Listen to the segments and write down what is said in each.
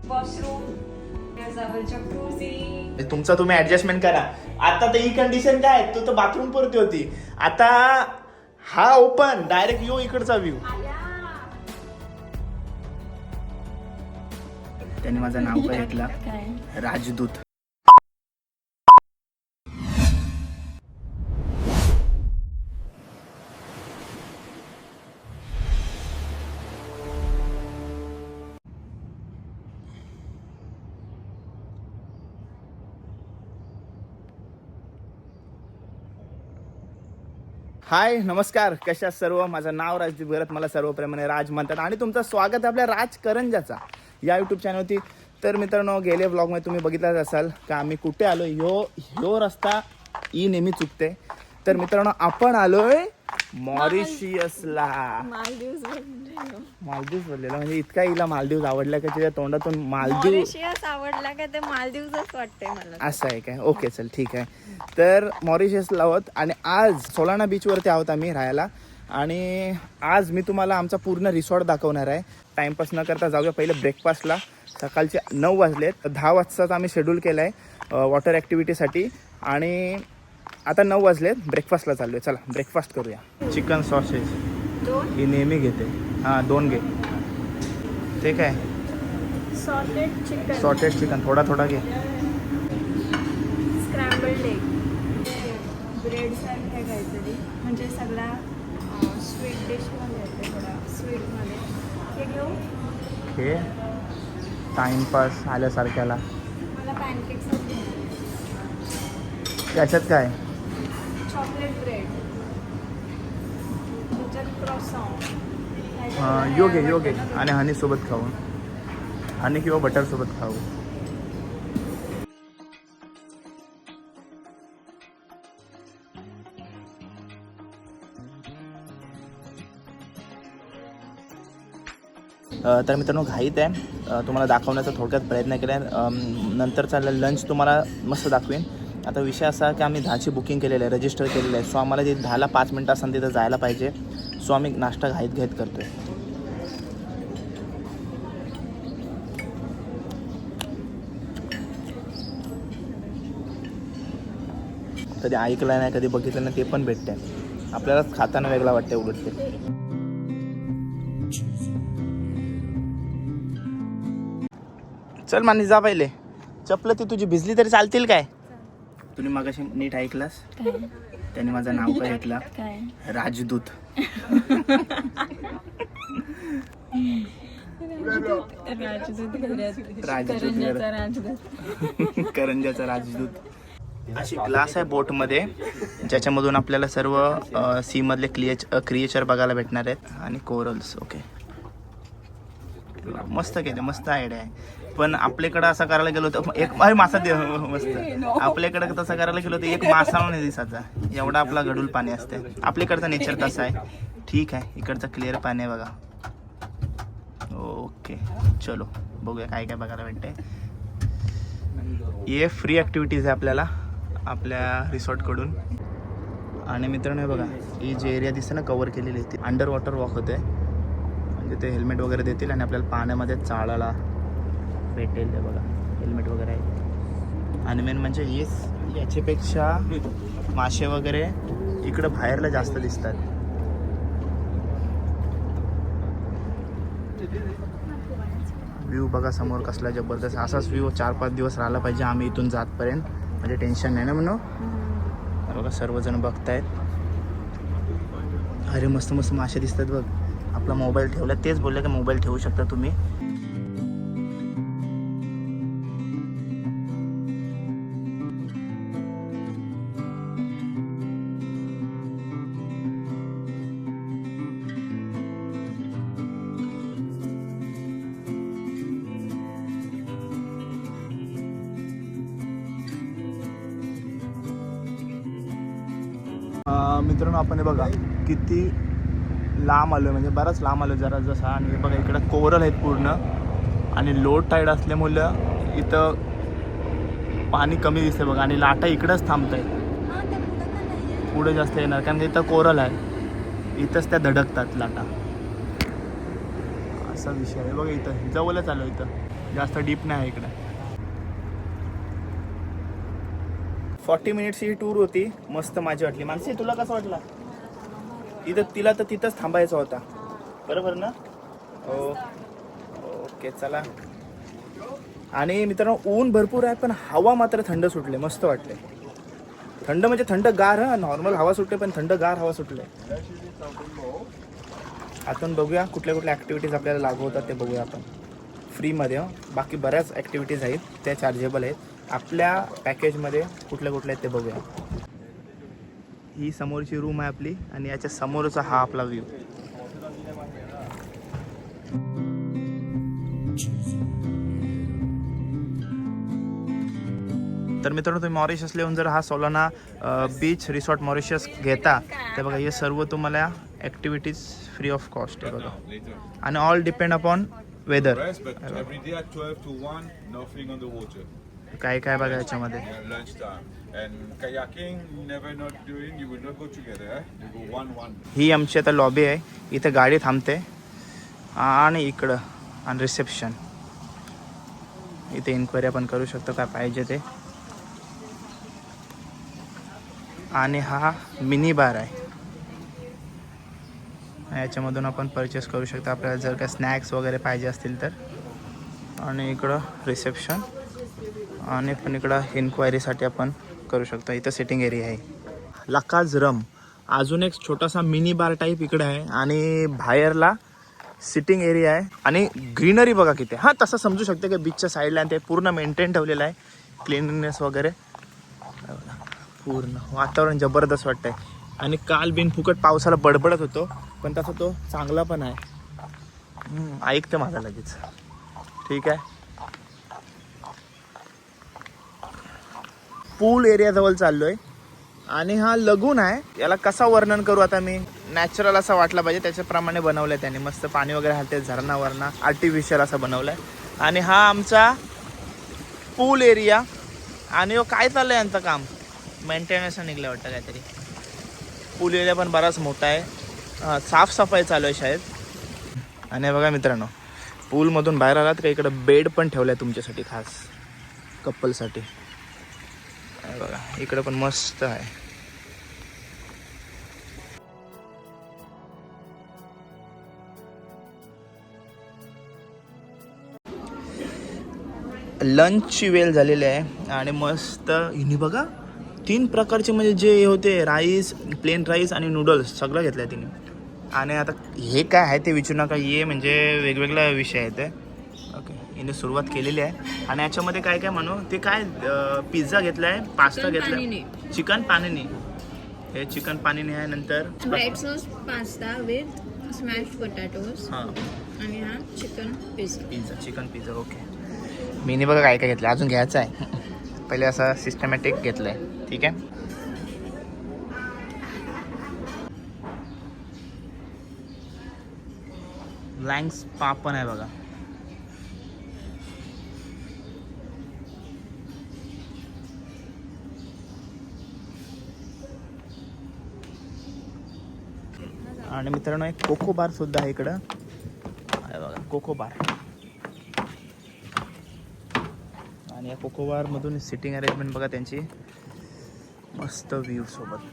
Washroom, तुमचा तुम्ही adjustment करा. आता तर ही कंडिशन काय, तो तर बाथरूम पुरती होती, आता हा ओपन डायरेक्ट यो इकडचा व्ह्यू. त्याने माझं नाव काय घेतलं, राजदूत. हाय, नमस्कार, कशा सर्व. माझं नाव राजदीप गरत, मला सर्व प्रेमाने राज म्हणतात आणि तुमचं स्वागत आहे आपल्या राजकरंजाचा या यूट्यूब चॅनलवरती. तर मित्रांनो, गेले व्लॉगमध्ये तुम्ही बघितलाच असाल का आम्ही कुठे आलो. ह्यो रस्ता ही नेहमी चुकते. तर मित्रांनो, आपण आलोय मॉरिशियसला. मालदीव बोललेला म्हणजे इतका हिला मालदीव आवडला का तिच्या तोंडातून मालदीव आवडला का ते मालदीवच वाटतंय मला. असं आहे काय? ओके, चल ठीक आहे. तर मॉरिशियसला आहोत आणि आज सोलाना बीचवरती आहोत आम्ही राहायला. आणि आज मी तुम्हाला आमचा पूर्ण रिसॉर्ट दाखवणार आहे. टाइमपास न करता जाऊया पहिले ब्रेकफास्टला. सकाळचे 9 वाजलेत. 10 वाजताच आम्ही शेड्यूल केलं आहे वॉटर ॲक्टिव्हिटीसाठी आणि आता 9 वाजलेत. ब्रेकफास्टला चालू आहे. चला ब्रेकफास्ट करूया. चिकन सॉसेज ही नेहमी घेते. हां, 2 घे. ते काय? सॉटेड चिकन थोडा थोडा घे. स्क्रॅम्बल्ड एग, ब्रेड सारखं काहीतरी, म्हणजे सगळा स्वीट डिशमध्ये येते, थोडा स्वीटमध्ये. हे घेऊ. हे टाइमपास आल्यासारख्याला. मला पॅनकेक्स त्याच्यात काय? चॉकलेट ब्रेड, त्याच्यात क्रॉसॉन. योगे आणि हनीसोबत खाऊ. हनी किंवा बटरसोबत खाऊ. तर मित्रांनो, घाईत आहे. तुम्हाला दाखवण्याचा थोडक्यात प्रयत्न केला आहे. नंतरचा लंच तुम्हाला मस्त दाखवेन. आता विषय असा की आम्ही 10ची बुकिंग केलेलं आहे, रजिस्टर केलेलं आहे. सो आम्हाला ते 10ला 5 मिनटं असताना तिथं जायला पाहिजे. सो आम्ही नाश्ता घाईत करतो आहे. कधी ऐकलं नाही, कधी बघितलं नाही, ते पण भेटते आपल्याला. खाताना वेगळा वाटते उलट ते. चल मानी, जा पहिले. चपलं ती तुझी भिजली तरी चालतील काय? तुम्ही मगाशी नीट ऐकलास? त्याने माझं नाव काय घेतलं, राजदूत. करंजाचा राजदूत. अशी ग्लास आहे बोटमध्ये, ज्याच्यामधून आपल्याला सर्व सी मधले क्रिएचर बघायला भेटणार आहेत आणि कोरल्स. ओके, मस्त केलं, मस्त आयडिया आहे. पण आपल्याकडं असं करायला गेलो तर एक मासा दे. मस्त. आपल्याकडं तसं करायला गेलो तर एक मासा नाही दिसायचा, एवढा आपला गडूल पाणी असते. आपल्याकडचं नेचर तसं आहे. ठीक आहे, इकडचं क्लिअर पाणी आहे बघा. ओके, चलो बघूया काय काय बघायला भेटते. हे फ्री ॲक्टिव्हिटीज आहे आपल्याला आपल्या रिसॉर्टकडून. आणि मित्रांनो, हे बघा, ही जी एरिया दिसते ना कव्हर केलेली, ती अंडर वॉटर वॉक होते. म्हणजे ते हेल्मेट वगैरे देतील आणि आपल्याला पाण्यामध्ये चालायला भेटेल. ते बघा, हेल्मेट वगैरे आहे. आणि मेन म्हणजे याच्यापेक्षा मासे वगैरे इकडं बाहेरला जास्त दिसतात. व्ह्यू बघा समोर कसला जबरदस्त. असाच व्ह्यू 4-5 दिवस राहिला पाहिजे आम्ही इथून जातपर्यंत, म्हणजे टेन्शन नाही ना म्हणून. बघा सर्वजण बघतायत. अरे मस्त मस्त मासे दिसतात बघ. आपला मोबाईल ठेवला, तेच बोलले की मोबाईल ठेवू शकता तुम्ही. मित्रांनो, आपण हे बघा किती लांब आलो, म्हणजे बराच लांब आलो जरा जसा. आणि हे बघा इकडं कोरल आहेत पूर्ण, आणि लो टाईड असल्यामुळं इथं पाणी कमी दिसते बघा. आणि लाटा इकडंच थांबत आहेत, पुढे जास्त येणार कारण की इथं कोरल आहे. इथंच त्या धडकतात लाटा, असा विषय आहे बघा. इथं जवळच आलो. इथं जास्त डीप नाही आहे इकडे. 40 मिनिट्सची ही टूर होती. मस्त माझी वाटली. मानसी तुला कसं वाटलं? तिला तर तिथंच थांबायचा होता, बरोबर ना? ओके चला. आणि मित्रांनो ऊन भरपूर आहे पण हवा मात्र थंड सुटले, मस्त वाटले. थंड म्हणजे थंड गार, हा नॉर्मल हवा सुटते पण थंड गार हवा सुटले. आपण बघूया कुठल्या कुठल्या ॲक्टिव्हिटीज आपल्याला लागू होतात ते बघूया आपण फ्रीमध्ये. बाकी बऱ्याच ॲक्टिव्हिटीज आहेत त्या चार्जेबल आहेत. आपल्या पॅकेजमध्ये कुठल्या कुठल्या आहेत ते बघूया. ही समोरची रूम आहे आपली आणि याच्या समोरचा हा आपला व्ह्यू. तर मित्रांनो तुम्ही मॉरिशसला येऊन जर हा सोलाना बीच रिसॉर्ट मॉरिशस घेता तर बघा हे सर्व तुम्हाला ॲक्टिव्हिटीज फ्री ऑफ कॉस्ट आहे बघा. आणि ऑल डिपेंड अपॉन वेदर. काय काय बघा याच्यामध्ये. ही आमची आता लॉबी आहे. इथे गाडी थांबते आणि इकडं आणि रिसेप्शन. इथे इन्क्वायरी आपण करू शकतो काय पाहिजे ते. आणि हा मिनी बार आहे. याच्यामधून आपण परचेस करू शकतो आपल्याला जर काय स्नॅक्स वगैरे पाहिजे असतील तर. आणि इकडं रिसेप्शन आणि पण इकडं इन्क्वायरीसाठी आपण करू शकतो. इथं सिटिंग एरिया आहे. लकाज रम अजून एक छोटासा मिनी बार टाईप इकडे आहे आणि बाहेरला सिटिंग एरिया आहे. आणि ग्रीनरी बघा किती. हां तसं समजू शकते की बीचच्या साईडला ते पूर्ण मेंटेन ठेवलेलं आहे. क्लिननेस वगैरे पूर्ण वातावरण जबरदस्त वाटतंय. आणि काल बिन फुकट पावसाला बडबडत होतो पण तसा तो चांगला पण आहे. ऐकतं माझा लगेच. ठीक आहे. पूल एरिया जवळ चाललोय आणि हा लगून आहे. याला कसा वर्णन करू आता मी. नॅचरल असा वाटला पाहिजे त्याच्याप्रमाणे बनवलंय त्याने. मस्त पाणी वगैरे हलते झरणा वरणा आर्टिफिशियल असं बनवलंय. आणि हा आमचा पूल एरिया. आणि काय चाललंय यांचं काम मेंटेनन्स निघलं वाटतं काहीतरी. पूल एरिया पण बराच मोठा आहे. साफसफाई चालू आहे शाळेत. आणि बघा मित्रांनो पूलमधून बाहेर आलात का इकडं बेड पण ठेवलं आहे तुमच्यासाठी खास कपलसाठी. बघा इकडं पण मस्त आहे. लंचची वेळ झालेली आहे आणि मस्त हिने बघा 3 प्रकारचे म्हणजे जे होते राईस, प्लेन राईस आणि नूडल्स सगळं घेतलं आहे तिने. आणि आता हे काय आहे ते विचारू नका. हे म्हणजे वेगवेगळा विषय आहे ते. ओके हिने सुरुवात केलेली आहे. आणि याच्यामध्ये काय काय म्हणू ते काय पिझ्झा घेतला आहे, पास्ता घेतला आहे, चिकन पाणीनी. हे चिकन पाणीनी आहे. नंतर white sauce pasta with smashed potatoes. हां आणि हा chicken pizza. Chicken pizza. Okay मीने बघा काय काय घेतलं. अजून घ्यायचं आहे. पहिले असं सिस्टमॅटिक घेतलं आहे. ठीक आहे. लँग स्पा पण आहे बघा. आणि मित्रांनो एक कोको बार सुद्धा आहे इकडं. आहे बघा कोको बार. आणि या कोको बार मधून सिटिंग अरेंजमेंट बघा त्यांची मस्त व्ह्यू सोबत.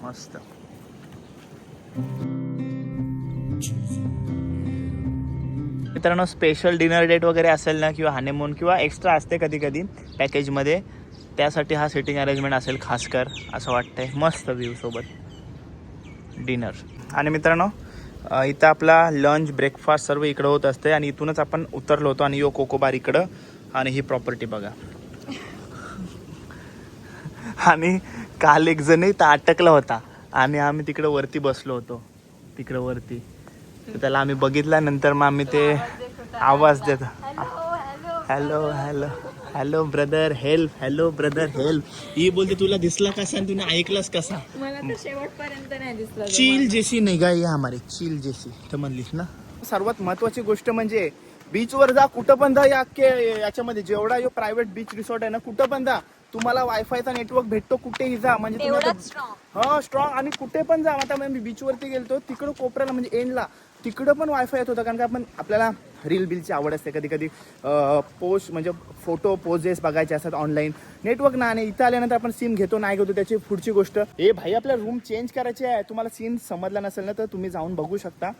मस्त. मित्रांनो स्पेशल डिनर डेट वगैरे असेल ना किंवा हनीमून किंवा एक्स्ट्रा असते कधी कधी पॅकेजमध्ये त्यासाठी हा सिटिंग अरेंजमेंट असेल खासकर असं वाटतंय. मस्त व्ह्यू सोबत डिनर. आणि मित्रांनो इथं आपला लंच ब्रेकफास्ट सर्व इकडं होत असते. आणि इथूनच आपण उतरलो होतो आणि यो कोकोबार इकडं. आणि ही प्रॉपर्टी बघा. आणि काल एक जण इथं अटकला होता आणि आम्ही तिकडं वरती बसलो होतो तिकडं वरती. तर त्याला आम्ही बघितल्यानंतर मग आम्ही ते आवाज देतो hello hello hello brother help, hello brother help. ही बोलते तुला दिसला कसा आणि तुने ऐकलास कसा. मला तर शेवटपर्यंत नाही दिसला. चील जैसी निगाह आहे हमारी, चील जैसी तर म्हणलीस ना. सर्वात महत्वाची गोष्ट म्हणजे बीचवर जा कुठं पण जा. याच्यामध्ये जेवढा यो प्रायव्हेट बीच रिसॉर्ट आहे ना कुठं पण जा तुम्हाला वायफायचा नेटवर्क भेटतो कुठेही जा, म्हणजे तुम्ही तेवढाच स्ट्रॉंग. हा स्ट्रॉंग. आणि कुठे पण जा, आता मी बीचवरती गेलतो तिकडं कोपऱ्याला म्हणजे एंडला तिकडं पण वायफाय येत होता, कारण का आपण आपल्याला रील बिलची आवड असते, कधी कधी पोस्ट म्हणजे फोटो पोजेस बघायचे असतात ऑनलाईन, नेटवर्क ना. आणि इथं आल्यानंतर आपण सिम घेतो नाही घेतो त्याची पुढची गोष्ट. ए भाई आपल्या रूम चेंज करायची आहे. तुम्हाला सीन समजला नसेल ना तर तुम्ही जाऊन बघू शकता,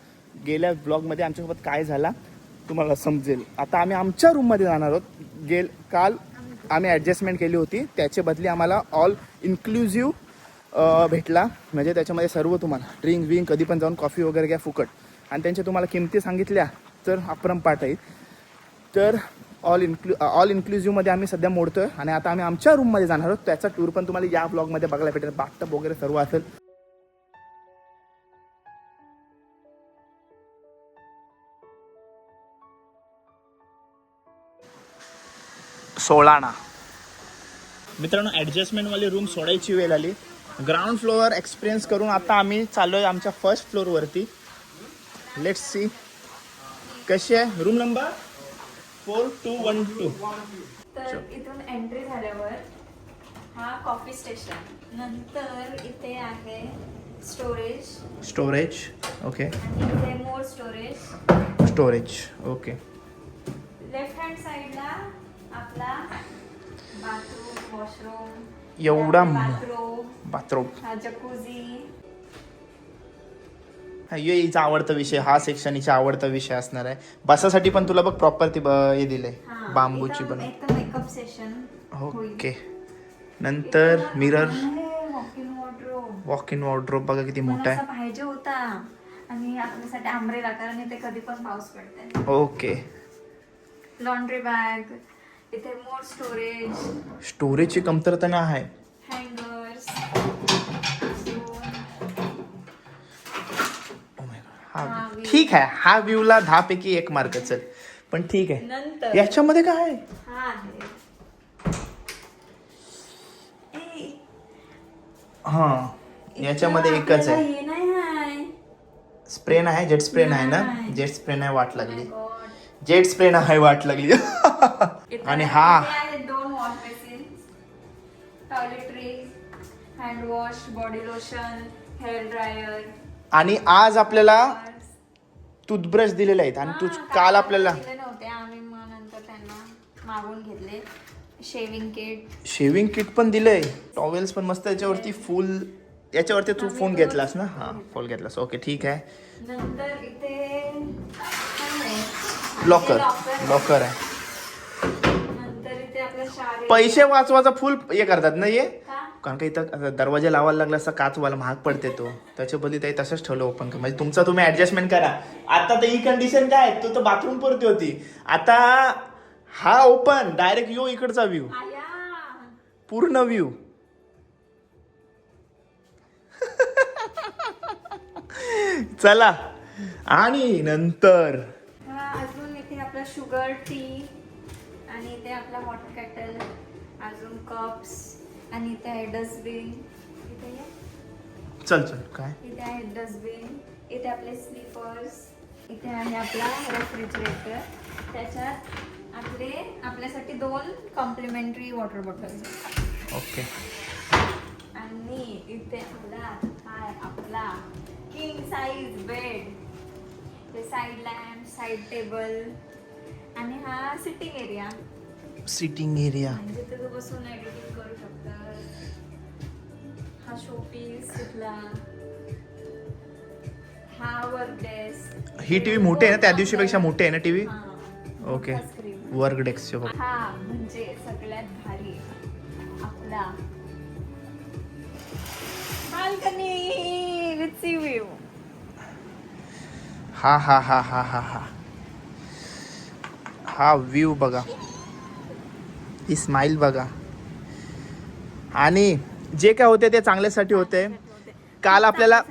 गेल्या ब्लॉगमध्ये आमच्यासोबत काय झाला तुम्हाला समजेल. आता आम्ही आमच्या रूममध्ये जाणार आहोत. काल आम्ही ॲडजस्टमेंट केली होती, त्याच्या बदली आम्हाला ऑल इन्क्लुझिव्ह भेटला, म्हणजे त्याच्यामध्ये सर्व तुम्हाला ड्रिंक विंक कधी पण जाऊन कॉफी वगैरे घ्या फुकट. आणि त्यांच्या तुम्हाला किमती सांगितल्या तर अपरंपाठ आहेत. तर ऑल इन्क्लुझिव्हमध्ये आम्ही सध्या मोडतोय आणि आता आम्ही आमच्या रूममध्ये जाणार आहोत. त्याचा टूर पण तुम्हाला या ब्लॉगमध्ये बघायला भेटेल. बाथटब वगैरे सर्व असेल. सोलाना मित्रांनो, ॲडजस्टमेंटवाली रूम सोडायची वेळ आली. ग्राउंड फ्लोअर एक्सपिरियन्स करून आता आम्ही चाललो आहे आमच्या फर्स्ट फ्लोअरवरती. लेट्स सी कशी आहे रूम नंबर 4212. तर इथून एंट्री झाल्यावर हा कॉफी स्टेशन, नंतर इथे आहे स्टोरेज. ओके. आणि इथे मोर स्टोरेज. ओके. लेफ्ट हँड साईडला आपला बाथरूम, वॉशरूम, एवढा बाथरूम, हा जकुझी. हिचा आवडता विषय, हा सेक्शन हिचा आवडता विषय असणार आहे. बसासाठी पण तुला बघ प्रॉपर ती हे दिले बांबूची पण. एकदम मेकअप सेशन. ओके. नंतर मिरर, वॉक इन वॉर्डरोब बघा किती मोठा आहे. पाहिजे होता. आणि आपल्यासाठी आंब्रेला, कारण इथे कधी पण पाऊस पडते. ओके. लॉन्ड्री बॅग, इथे मोर स्टोरेजची कमतरता नाही आहे. हँगर्स. ठीक आहे, हा व्ह्यूला 10 पैकी 1 मार्क चल, पण ठीक आहे. नंतर याच्यामध्ये काय आहे? हा आहे हा याच्यामध्ये एकच आहे. हे नाही आहे. स्प्रे नाही, जेट स्प्रे नाही ना. जेट स्प्रे नाही वाट लागली. जेट स्प्रे नाही वाट लागली. आणि हा दोन wash basin, toiletries, hand wash, body lotion, hair dryer. आणि आज आपल्याला टूथब्रश दिलेले आहेत. आणि काल आपल्याला नव्हते, आम्ही मग नंतर त्यांना मागून घेतले. शेविंग किट पण दिलंय. टॉवेल्स पण मस्त. याच्यावरती फुल, याच्यावरती तू फोन घेतलास ना. हा फुल घेतलास. ओके ठीक आहे. नंतर इथे लॉकर आहे. नंतर इथे आपल्या पैसे वाचवायचा फुल हे करतात ना हे, कारण का इथं दरवाजा लावायला लागला असता काचवाला महाग पडते तो. त्याच्या बदली ते तसंच ठेवलं ओपन, म्हणजे तुमचा तुम्ही ऍडजस्टमेंट करा. आता तर ही कंडिशन काय, तो तर बाथरूम पुरती होती. आता हा ओपन डायरेक्ट यो इकडचा व्ह्यू, पूर्ण व्ह्यू. चला. आणि नंतर अजून इथे आपला शुगर टी, आणि इथे आपला हॉट केटल, अजून कप्स, आणि इथे आहे डस्टबिन. इथे चल काय इथे आहे डस्टबिन. इथे आपले स्लीपर्स. इथे आहे आपला रेफ्रिजरेटर. त्याच्यात आपल्यासाठी 2 कॉम्प्लिमेंटरी वॉटर बॉटल्स. ओके. आणि इथे आपला किंग साईज बेड, ते साईड लॅम्प, साईड टेबल, आणि हा सिटिंग एरिया. म्हणजे तिथे बसून एडिटिंग करू शकतात. हा शोपीस तिथला. हा वर्क डेस्क. ही टीव्ही मोठी आहे ना, त्या दिवशी पेक्षा मोठी आहे ना टीव्ही. ओके. Work desk. हा म्हणजे सगळ्यात भारी आपला बाल्कनी विथ सी व्ह्यू. हा व्ह्यू बघा, ही स्माइल बघा. आणि जे काय होते ते चांगल्यासाठी होते. काल आपल्याला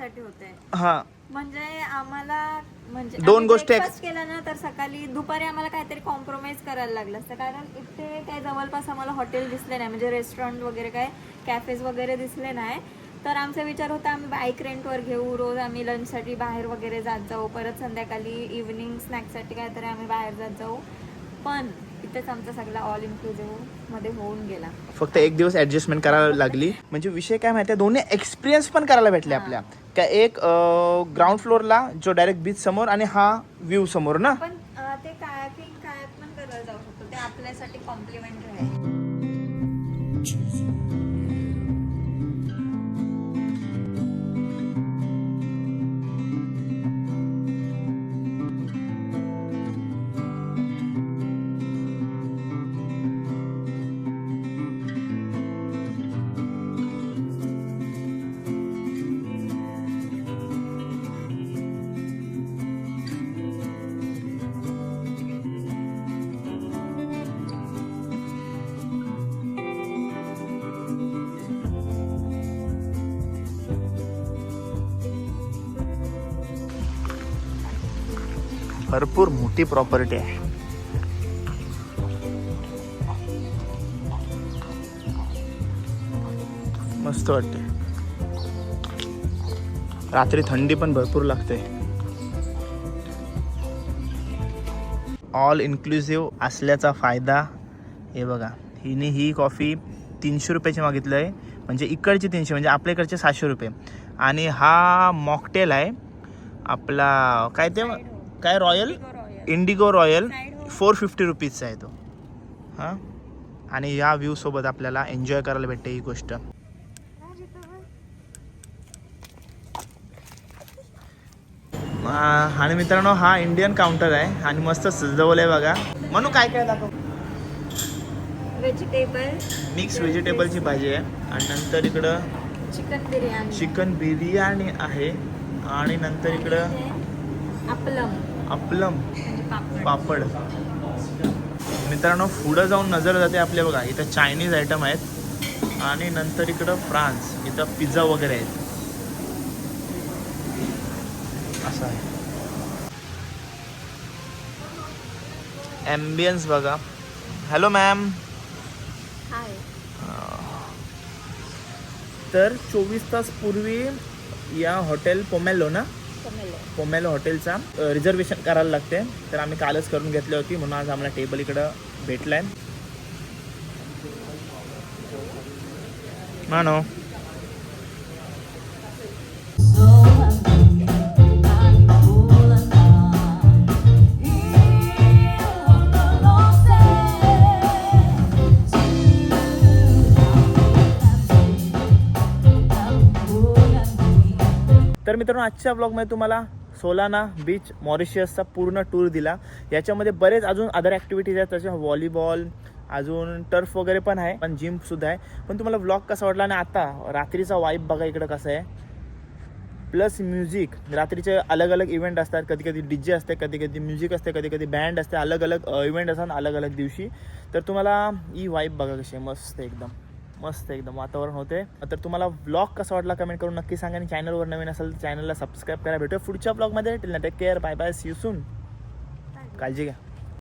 हा म्हणजे आम्हाला म्हणजे 2 गोष्टी केल्या ना, तर सकाळी दुपारी आम्हाला काहीतरी कॉम्प्रोमाइज करायला लागलं असतं, कारण इथे काही जवळपास आम्हाला हॉटेल दिसले नाही, म्हणजे रेस्टॉरंट वगैरे काय कॅफेज वगैरे दिसले नाही. तर आमचा विचार होता आम्ही बाईक रेंटवर घेऊ, रोज आम्ही लंचसाठी बाहेर वगैरे जात जाऊ, परत संध्याकाळी इव्हनिंग स्नॅक्ससाठी काहीतरी आम्ही बाहेर जात जाऊ. पण इथेच आमचा सगळा ऑल इन्क्लुझिव्ह मध्ये होऊन गेला. फक्त एक दिवस ऍडजस्टमेंट करायला लागली. म्हणजे विषय काय माहिती आहे, दोन्ही एक्सपिरियन्स पण करायला भेटले आपल्या. का एक ग्राउंड फ्लोअरला जो डायरेक्ट बीच समोर आणि हा व्ह्यू समोर ना. पण ते कायाक पण करायला जाऊ शकतो, ते आपल्यासाठी कॉम्प्लिमेंटरी आहे. भरपूर मोठी प्रॉपर्टी आहे. मस्त वाटते. रात्री थंडी पण भरपूर लागते. ऑल इन्क्लुझिव्ह असल्याचा फायदा हे बघा, हिने ही कॉफी 300 रुपयाची मागितलं आहे. म्हणजे इकडचे 300, म्हणजे आपल्या इकडचे 700 रुपये. आणि हा मॉकटेल आहे आपला, काय ते काय रॉयल इंडिगो रॉयल 450 रुपीजचा आहे तो. हां, आणि या व्ह्यू सोबत आपल्याला एन्जॉय करायला भेटते ही गोष्ट. आणि मित्रांनो, हा इंडियन काउंटर आहे आणि मस्त सजवलं आहे बघा. म्हणून काय काय दाखव. व्हेजिटेबल मिक्स व्हेजिटेबलची भाजी आहे. आणि नंतर इकडं चिकन बिर्याणी आहे. आणि नंतर इकडं आपलम पापड. मित्रांनो, पुढं जाऊन नजर जाते आपल्या बघा, इथं चायनीज आयटम आहेत. आणि नंतर इकडं फ्रान्स, इथं पिझ्झा वगैरे आहेत. असं आहे ॲम्बियन्स बघा. Hello ma'am. तर 24 तास पूर्वी या हॉटेल पोमेलो हॉटेलचा रिझर्वेशन करायला लागते. तर आम्ही कालच करून घेतली होती, म्हणून आज आम्हाला टेबल इकडं भेटलाय. मानो तर मित्रांनो, आजच्या ब्लॉगमध्ये तुम्हाला सोलाना बीच मॉरिशियसचा पूर्ण टूर दिला. याच्यामध्ये बरेच अजून अदर ॲक्टिव्हिटीज आहेत, तसे व्हॉलीबॉल, अजून टर्फ वगैरे पण आहे, पण जिमसुद्धा आहे. पण तुम्हाला ब्लॉग कसा वाटला. आणि आता रात्रीचा वाईब बघा इकडं कसं आहे. प्लस म्युझिक, रात्रीचे अलग अलग इव्हेंट असतात. कधी कधी DJ असते, कधी कधी म्युझिक असते, कधी कधी बँड असते. अलग अलग इव्हेंट असतात अलग अलग दिवशी. तर तुम्हाला ही वाईब बघा कशी आहे. मस्त एकदम वातावरण होते. तर तुम्हाला ब्लॉग कसा वाटला कमेंट करून नक्की सांगा. आणि चॅनलवर नवीन असेल तर चॅनलला सबस्क्राईब करा. भेटूया पुढच्या ब्लॉगमध्ये. Till take care. Bye bye. See you soon. काळजी घ्या.